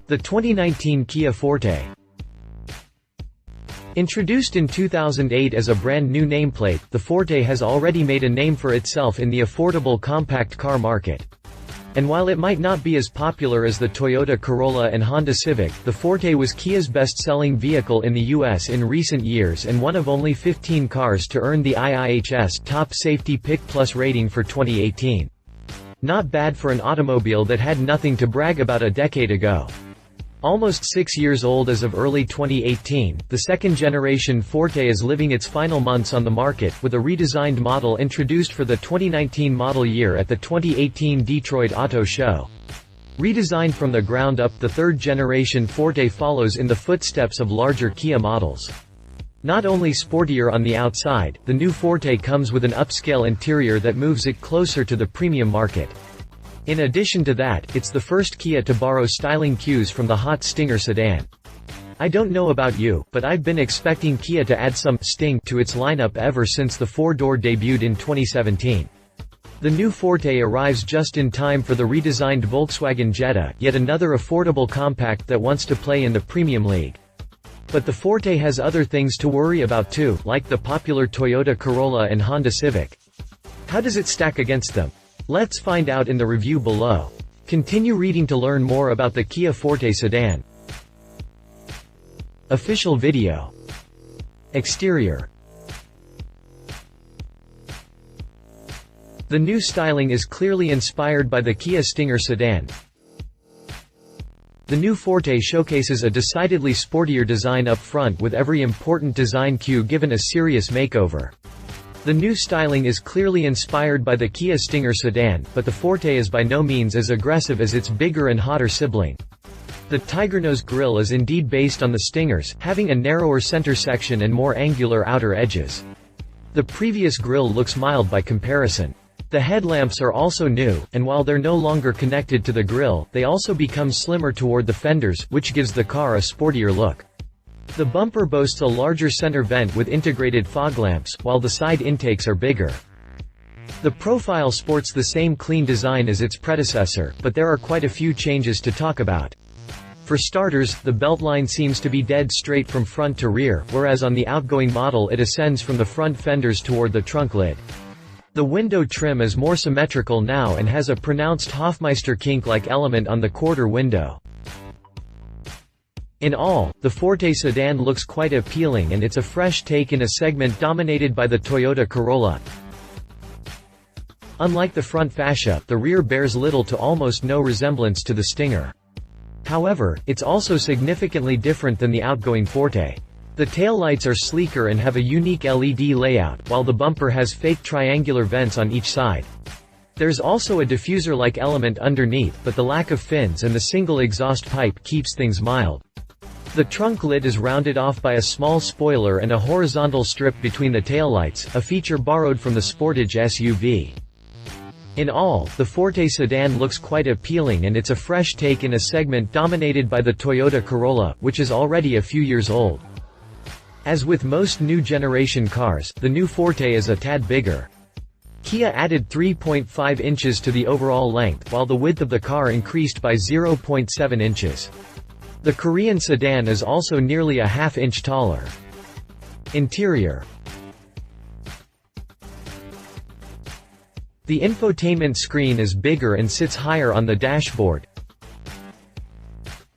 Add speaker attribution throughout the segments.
Speaker 1: The 2019 Kia Forte. Introduced in 2008 as a brand new nameplate, the Forte has already made a name for itself in the affordable compact car market. And while it might not be as popular as the Toyota Corolla and Honda Civic, the Forte was Kia's best-selling vehicle in the US in recent years and one of only 15 cars to earn the IIHS Top Safety Pick Plus rating for 2018. Not bad for an automobile that had nothing to brag about a decade ago. Almost 6 years old as of early 2018, the second-generation Forte is living its final months on the market, with a redesigned model introduced for the 2019 model year at the 2018 Detroit Auto Show. Redesigned from the ground up, the third-generation Forte follows in the footsteps of larger Kia models. Not only sportier on the outside, the new Forte comes with an upscale interior that moves it closer to the premium market. In addition to that, it's the first Kia to borrow styling cues from the hot Stinger sedan. I don't know about you, but I've been expecting Kia to add some sting to its lineup ever since the four-door debuted in 2017. The new Forte arrives just in time for the redesigned Volkswagen Jetta, yet another affordable compact that wants to play in the premium league. But the Forte has other things to worry about too, like the popular Toyota Corolla and Honda Civic. How does it stack against them? Let's find out in the review below. Continue reading to learn more about the Kia Forte sedan. Official video. Exterior. The new styling is clearly inspired by the Kia Stinger sedan. The new Forte showcases a decidedly sportier design up front, with every important design cue given a serious makeover. The new styling is clearly inspired by the Kia Stinger sedan, but the Forte is by no means as aggressive as its bigger and hotter sibling. The Tigernose grille is indeed based on the Stinger's, having a narrower center section and more angular outer edges. The previous grille looks mild by comparison. The headlamps are also new, and while they're no longer connected to the grille, they also become slimmer toward the fenders, which gives the car a sportier look. The bumper boasts a larger center vent with integrated fog lamps, while the side intakes are bigger. The profile sports the same clean design as its predecessor, but there are quite a few changes to talk about. For starters, the beltline seems to be dead straight from front to rear, whereas on the outgoing model it ascends from the front fenders toward the trunk lid. The window trim is more symmetrical now and has a pronounced Hofmeister kink-like element on the quarter window. In all, the Forte sedan looks quite appealing, and it's a fresh take in a segment dominated by the Toyota Corolla. Unlike the front fascia, the rear bears little to almost no resemblance to the Stinger. However, it's also significantly different than the outgoing Forte. The taillights are sleeker and have a unique LED layout, while the bumper has fake triangular vents on each side. There's also a diffuser-like element underneath, but the lack of fins and the single exhaust pipe keeps things mild. The trunk lid is rounded off by a small spoiler and a horizontal strip between the taillights, a feature borrowed from the Sportage SUV. In all, the Forte sedan looks quite appealing, and it's a fresh take in a segment dominated by the Toyota Corolla, which is already a few years old. As with most new generation cars, the new Forte is a tad bigger. Kia added 3.5 inches to the overall length, while the width of the car increased by 0.7 inches. The Korean sedan is also nearly a half-inch taller. Interior. The infotainment screen is bigger and sits higher on the dashboard.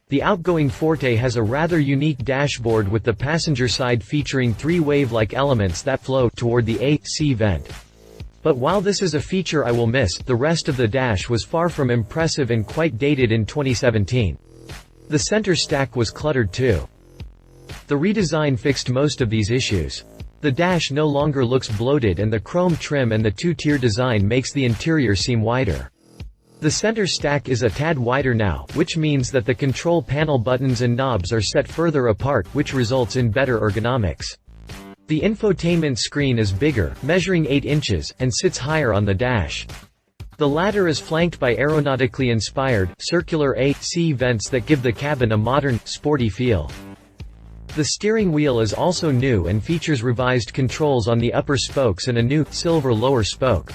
Speaker 1: The outgoing Forte has a rather unique dashboard, with the passenger side featuring three wave-like elements that flow toward the AC vent. But while this is a feature I will miss, the rest of the dash was far from impressive and quite dated in 2017. The center stack was cluttered too. The redesign fixed most of these issues. The dash no longer looks bloated, and the chrome trim and the two-tier design makes the interior seem wider. The center stack is a tad wider now, which means that the control panel buttons and knobs are set further apart, which results in better ergonomics. The infotainment screen is bigger, measuring 8 inches, and sits higher on the dash. The latter is flanked by aeronautically inspired, circular AC vents that give the cabin a modern, sporty feel. The steering wheel is also new and features revised controls on the upper spokes and a new, silver lower spoke.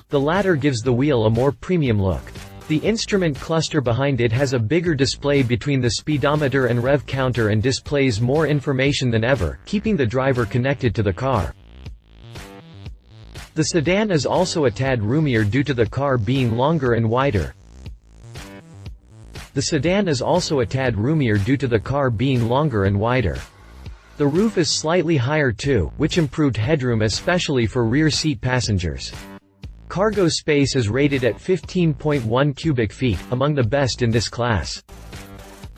Speaker 1: The latter gives the wheel a more premium look. The instrument cluster behind it has a bigger display between the speedometer and rev counter and displays more information than ever, keeping the driver connected to the car. The sedan is also a tad roomier due to the car being longer and wider. The roof is slightly higher too, which improved headroom especially for rear seat passengers. Cargo space is rated at 15.1 cubic feet, among the best in this class.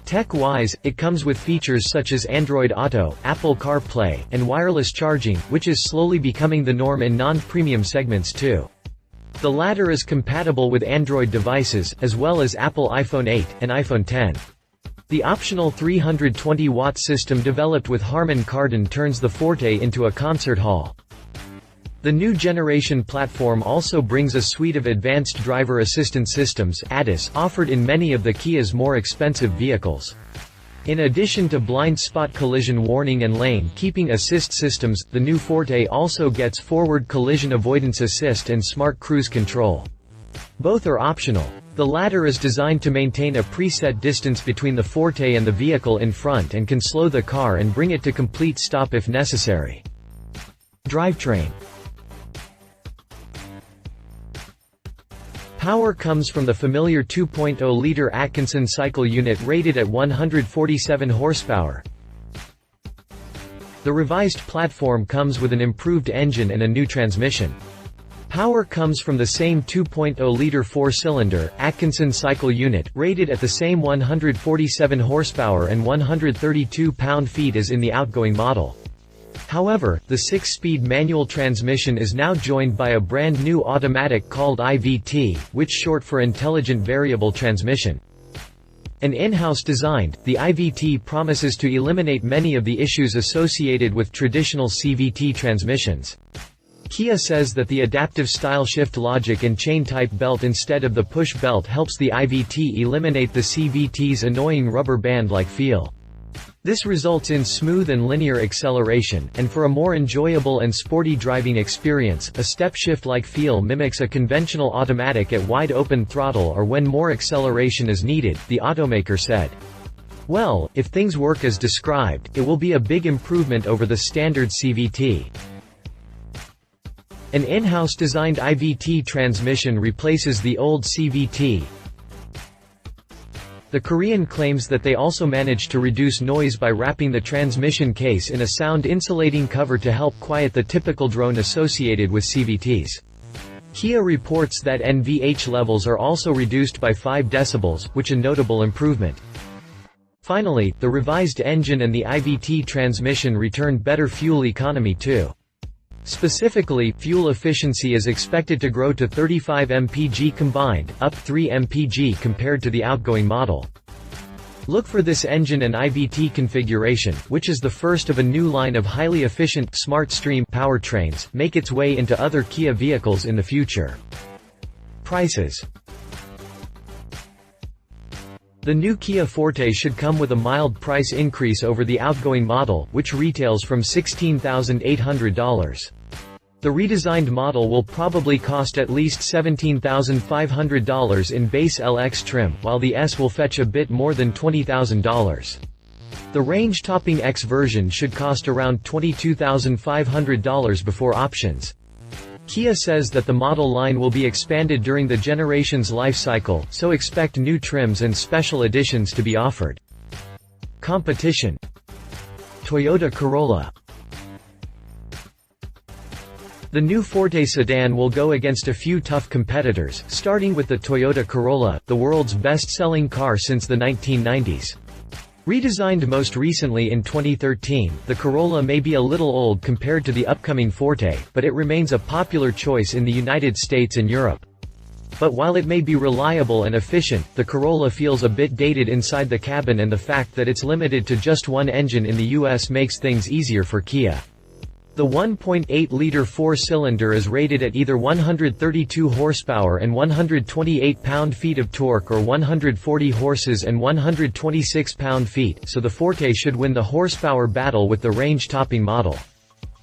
Speaker 1: Tech-wise, it comes with features such as Android Auto, Apple CarPlay, and wireless charging, which is slowly becoming the norm in non-premium segments too. The latter is compatible with Android devices, as well as Apple iPhone 8, and iPhone X. The optional 320-watt system developed with Harman Kardon turns the Forte into a concert hall. The new generation platform also brings a suite of advanced driver assistance systems (ADAS) offered in many of the Kia's more expensive vehicles. In addition to blind spot collision warning and lane keeping assist systems, the new Forte also gets forward collision avoidance assist and smart cruise control. Both are optional. The latter is designed to maintain a preset distance between the Forte and the vehicle in front and can slow the car and bring it to complete stop if necessary. Drivetrain. Power comes from the familiar 2.0-liter Atkinson cycle unit rated at 147 horsepower. The revised platform comes with an improved engine and a new transmission. Power comes from the same 2.0-liter four-cylinder, Atkinson cycle unit, rated at the same 147 horsepower and 132 pound-feet as in the outgoing model. However, the 6-speed manual transmission is now joined by a brand new automatic called IVT, which short for Intelligent Variable Transmission. An in-house designed, the IVT promises to eliminate many of the issues associated with traditional CVT transmissions. Kia says that the adaptive style shift logic and chain-type belt instead of the push belt helps the IVT eliminate the CVT's annoying rubber band-like feel. This results in smooth and linear acceleration, and for a more enjoyable and sporty driving experience, a step-shift-like feel mimics a conventional automatic at wide-open throttle or when more acceleration is needed, the automaker said. Well, if things work as described, it will be a big improvement over the standard CVT. An in-house designed IVT transmission replaces the old CVT. The Korean claims that they also managed to reduce noise by wrapping the transmission case in a sound-insulating cover to help quiet the typical drone associated with CVTs. Kia reports that NVH levels are also reduced by 5 decibels, which is a notable improvement. Finally, the revised engine and the IVT transmission return better fuel economy too. Specifically, fuel efficiency is expected to grow to 35 mpg combined, up 3 mpg compared to the outgoing model. Look for this engine and IVT configuration, which is the first of a new line of highly efficient, Smart Stream powertrains, make its way into other Kia vehicles in the future. Prices. The new Kia Forte should come with a mild price increase over the outgoing model, which retails from $16,800. The redesigned model will probably cost at least $17,500 in base LX trim, while the S will fetch a bit more than $20,000. The range-topping X version should cost around $22,500 before options. Kia says that the model line will be expanded during the generation's life cycle, so expect new trims and special editions to be offered. Competition. Toyota Corolla. The new Forte sedan will go against a few tough competitors, starting with the Toyota Corolla, the world's best-selling car since the 1990s. Redesigned most recently in 2013, the Corolla may be a little old compared to the upcoming Forte, but it remains a popular choice in the United States and Europe. But while it may be reliable and efficient, the Corolla feels a bit dated inside the cabin, and the fact that it's limited to just one engine in the US makes things easier for Kia. The 1.8-liter four-cylinder is rated at either 132 horsepower and 128 pound-feet of torque or 140 horses and 126 pound-feet, so the Forte should win the horsepower battle with the range-topping model.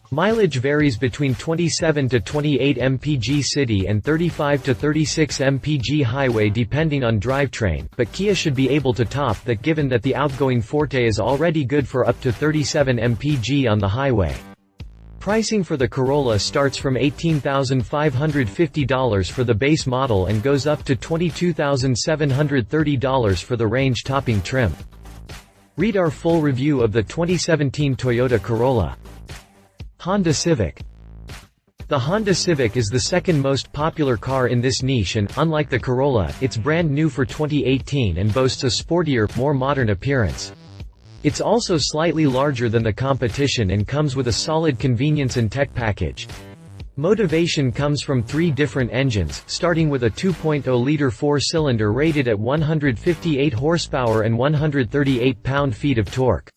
Speaker 1: Mileage varies between 27 to 28 mpg city and 35 to 36 mpg highway depending on drivetrain, but Kia should be able to top that given that the outgoing Forte is already good for up to 37 mpg on the highway. Pricing for the Corolla starts from $18,550 for the base model and goes up to $22,730 for the range-topping trim. Read our full review of the 2017 Toyota Corolla. Honda Civic. The Honda Civic is the second most popular car in this niche and, unlike the Corolla, it's brand new for 2018 and boasts a sportier, more modern appearance. It's also slightly larger than the competition and comes with a solid convenience and tech package. Motivation comes from three different engines, starting with a 2.0-liter four-cylinder rated at 158 horsepower and 138 pound-feet of torque.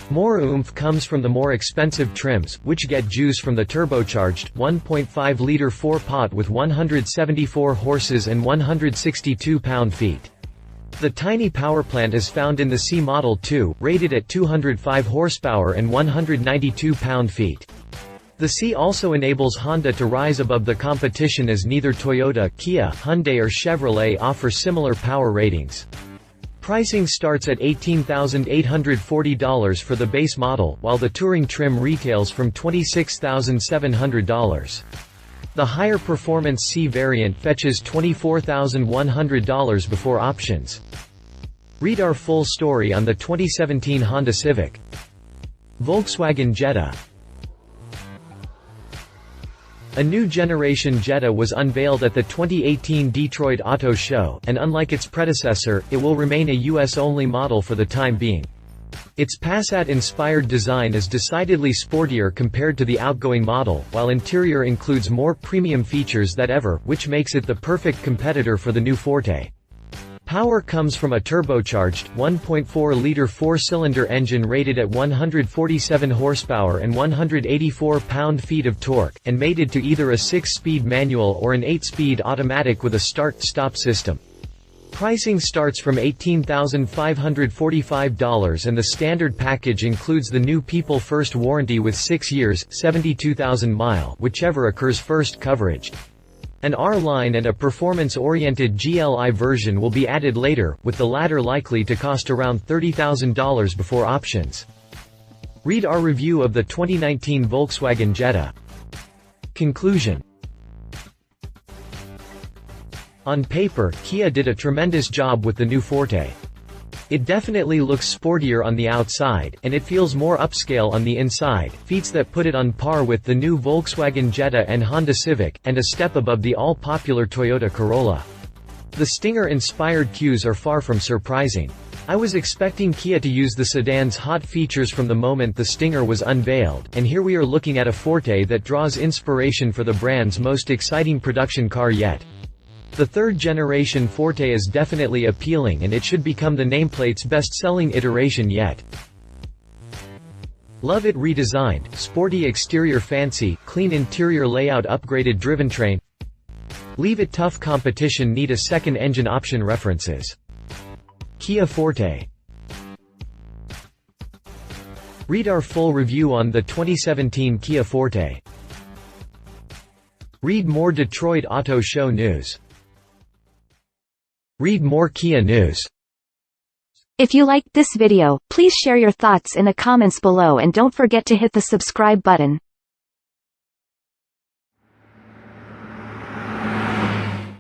Speaker 1: More oomph comes from the more expensive trims, which get juice from the turbocharged, 1.5-liter four-pot with 174 horses and 162 pound-feet. The tiny powerplant is found in the C Model 2, rated at 205 horsepower and 192 pound-feet. The C also enables Honda to rise above the competition as neither Toyota, Kia, Hyundai or Chevrolet offer similar power ratings. Pricing starts at $18,840 for the base model, while the touring trim retails from $26,700. The higher performance C variant fetches $24,100 before options. Read our full story on the 2017 Honda Civic. Volkswagen Jetta. A new generation Jetta was unveiled at the 2018 Detroit Auto Show, and unlike its predecessor, it will remain a US-only model for the time being. Its Passat-inspired design is decidedly sportier compared to the outgoing model, while interior includes more premium features than ever, which makes it the perfect competitor for the new Forte. Power comes from a turbocharged, 1.4-liter four-cylinder engine rated at 147 horsepower and 184 pound-feet of torque, and mated to either a 6-speed manual or an 8-speed automatic with a start-stop system. Pricing starts from $18,545 and the standard package includes the new People First warranty with 6 years, 72,000 mile, whichever occurs first coverage. An R-Line and a performance-oriented GLI version will be added later, with the latter likely to cost around $30,000 before options. Read our review of the 2019 Volkswagen Jetta. Conclusion. On paper, Kia did a tremendous job with the new Forte. It definitely looks sportier on the outside, and it feels more upscale on the inside, feats that put it on par with the new Volkswagen Jetta and Honda Civic, and a step above the all-popular Toyota Corolla. The Stinger-inspired cues are far from surprising. I was expecting Kia to use the sedan's hot features from the moment the Stinger was unveiled, and here we are looking at a Forte that draws inspiration for the brand's most exciting production car yet. The third-generation Forte is definitely appealing and it should become the nameplate's best-selling iteration yet. Love it redesigned, sporty exterior fancy, clean interior layout upgraded driventrain. Leave it tough competition need a second engine option references. Kia Forte. Read our full review on the 2017 Kia Forte. Read more Detroit Auto Show news. Read more Kia news.
Speaker 2: If you liked this video, please share your thoughts in the comments below and don't forget to hit the subscribe button.